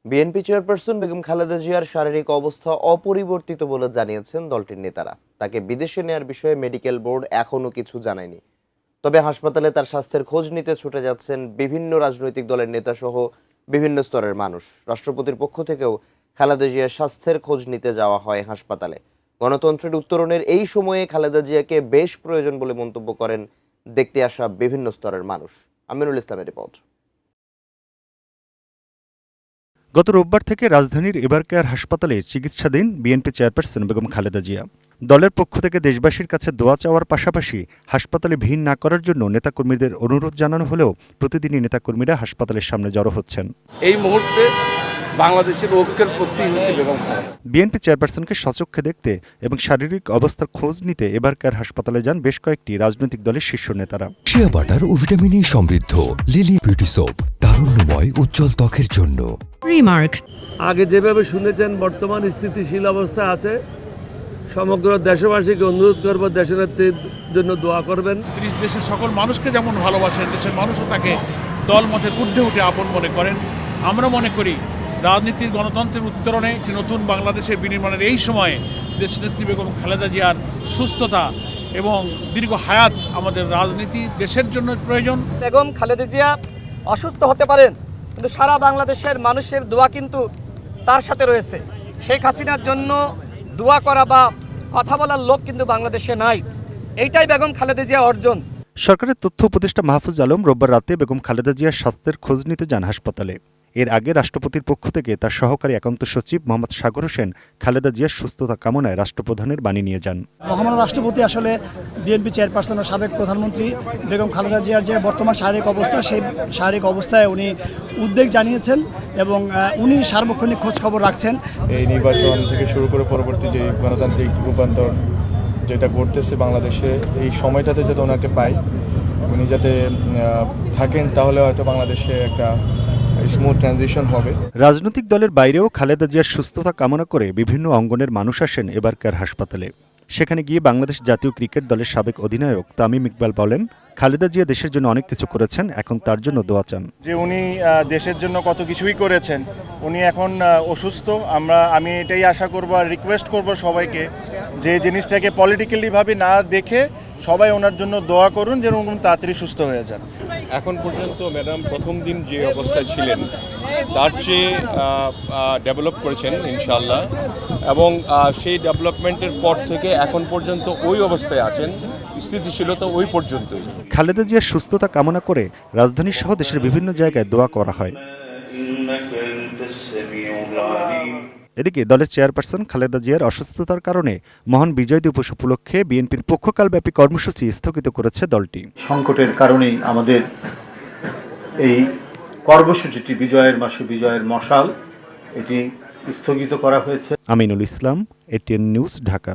BNP chairperson Begum Khaleda জিয়ার শারীরিক অবস্থা অপরিবর্তিত বলে জানিয়েছেন দলটির নেতারা। তাকে বিদেশে নেয়ার বিষয়ে মেডিকেল বোর্ড এখনো কিছু জানায়নি। তবে হাসপাতালে তার স্বাস্থ্যের খোঁজ নিতে ছুটে যাচ্ছেন বিভিন্ন রাজনৈতিক দলের নেতা সহ বিভিন্ন স্তরের মানুষ। রাষ্ট্রপতির পক্ষ থেকেও খালেদা জিয়ার স্বাস্থ্যের খোঁজ নিতে যাওয়া হয় হাসপাতালে। গণতন্ত্রের উত্তরণের এই সময়ে খালেদা জিয়াকে বেশ প্রয়োজন বলে মন্তব্য করেন দেখতে আসা বিভিন্ন স্তরের মানুষ। আমিনুল ইসলামের রিপোর্ট। গত রোববার থেকে রাজধানীর এবারকেয়ার হাসপাতালে চিকিৎসাধীন বিএনপি চেয়ারপারসন বেগম খালেদা জিয়া। দলের পক্ষ থেকে দেশবাসীর কাছে দোয়া চাওয়ার পাশাপাশি হাসপাতালে ভিড় না করার জন্য নেতাকর্মীদের অনুরোধ জানানো হলেও প্রতিদিনই নেতাকর্মীরা হাসপাতালের সামনে জড়ো হচ্ছেন। এই মুহূর্তে বাংলাদেশের ঐক্যের প্রতিনিধি বেগম খালেদা। বিএনপি চেয়ারপারসনকে সচক্ষে দেখতে এবং শারীরিক অবস্থার খোঁজ নিতে এবারকেয়ার হাসপাতালে যান বেশ কয়েকটি রাজনৈতিক দলের শীর্ষ নেতারা। শিয়া বাটার ও ভিটামিন ই সমৃদ্ধ লিলি বিউটি সোপ, তারুণ্যময় উজ্জ্বল ত্বকের জন্য। রিমার্ক। আগে যেভাবে শুনেছেন বর্তমান স্থিতিশীল অবস্থা আছে, সমগ্র দেশবাসীকে অনুরোধ করব দেশের নেত্রীর জন্য দোয়া করবেন। দেশের সকল মানুষকে যেমন ভালোবাসেন, দেশের মানুষও তাকে দলমতের ঊর্ধ্বে উঠে আপন মনে করেন। আমরা মনে করি রাজনীতির গণতন্ত্রের উত্তরণে একটি নতুন বাংলাদেশের বিনির্মাণের এই সময়ে দেশনেত্রী বেগম খালেদা জিয়ার সুস্থতা এবং দীর্ঘ হায়াত আমাদের রাজনীতি দেশের জন্য প্রয়োজন। বেগম খালেদা জিয়া অসুস্থ হতে পারেন, কিন্তু সারা বাংলাদেশের মানুষের দোয়া কিন্তু তার সাথে রয়েছে। শেখ হাসিনার জন্য দোয়া করা বা কথা বলার লোক কিন্তু বাংলাদেশে নাই। এইটাই বেগম খালেদা জিয়া অর্জন। সরকারের তথ্য উপদেষ্টা মাহফুজ আলম রোববার রাতে বেগম খালেদা জিয়ার স্বাস্থ্যের খোঁজ নিতে যান হাসপাতালে। এর আগে রাষ্ট্রপতির পক্ষ থেকে তার সহকারী একান্ত সচিব মোহাম্মদ সাগর হোসেন খালেদা জিয়ার সুস্থতা কামনায় রাষ্ট্রপ্রধানের বাণী নিয়ে যান। মহামান্য রাষ্ট্রপতি আসলে বিএনপি চেয়ারপারসন ও সাবেক প্রধানমন্ত্রী বেগম খালেদা জিয়ার যে বর্তমান শারীরিক অবস্থা, সেই শারীরিক অবস্থায় উনি উদ্বেগ জানিয়েছেন এবং উনি সার্বক্ষণিক খোঁজ খবর রাখছেন। এই নির্বাচন থেকে শুরু করে পরবর্তী যে গণতান্ত্রিক রূপান্তর যেটা ঘটতেছে বাংলাদেশে, এই সময়টাতে যাতে ওনাকে পাই, উনি যাতে থাকেন, তাহলে হয়তো বাংলাদেশে একটা স্মুথ ট্রানজিশন হবে। রাজনৈতিক দলের বাইরেও খালেদা জিয়ার সুস্থতা কামনা করে বিভিন্ন অঙ্গনের মানুষ আসেন এবারকার হাসপাতালে। সেখানে গিয়ে বাংলাদেশ জাতীয় ক্রিকেট দলের সাবেক অধিনায়ক তামিম ইকবাল বলেন, খালেদা জিয়া দেশের জন্য অনেক কিছু করেছেন, এখন তার জন্য দোয়া চান। যে উনি দেশের জন্য কত কিছুই করেছেন, উনি এখন অসুস্থ। আমি এটাই আশা করব আর রিকোয়েস্ট করব সবাইকে যে জিনিসটাকে পলিটিক্যালি ভাবে না দেখে সবাই ওনার জন্য দোয়া করুন যেন উনি তাড়াতাড়ি সুস্থ হয়ে যান। এখন পর্যন্ত ম্যাডাম প্রথম দিন যে অবস্থায় ছিলেন তার চেয়ে ডেভেলপ করেছেন ইনশাআল্লাহ, এবং সেই ডেভেলপমেন্টের পর থেকে এখন পর্যন্ত ওই অবস্থায় আছেন, স্থিতিশীলতা ওই পর্যন্তই। খালেদা জিয়ার সুস্থতা কামনা করে রাজধানী সহ দেশের বিভিন্ন জায়গায় দোয়া করা হয়। এদিকে দলের চেয়ারপারসন খালেদা জিয়ার অসুস্থতার কারণে মহান বিজয় দিবস উপলক্ষে বিএনপির পক্ষকালব্যাপী কর্মসূচি স্থগিত করেছে দলটি। সংকটের কারণেই আমাদের এই কর্মসূচিটি বিজয়ের মাসে বিজয়ের মশাল, এটি স্থগিত করা হয়েছে। Aminul Islam, ATN news, Dhaka.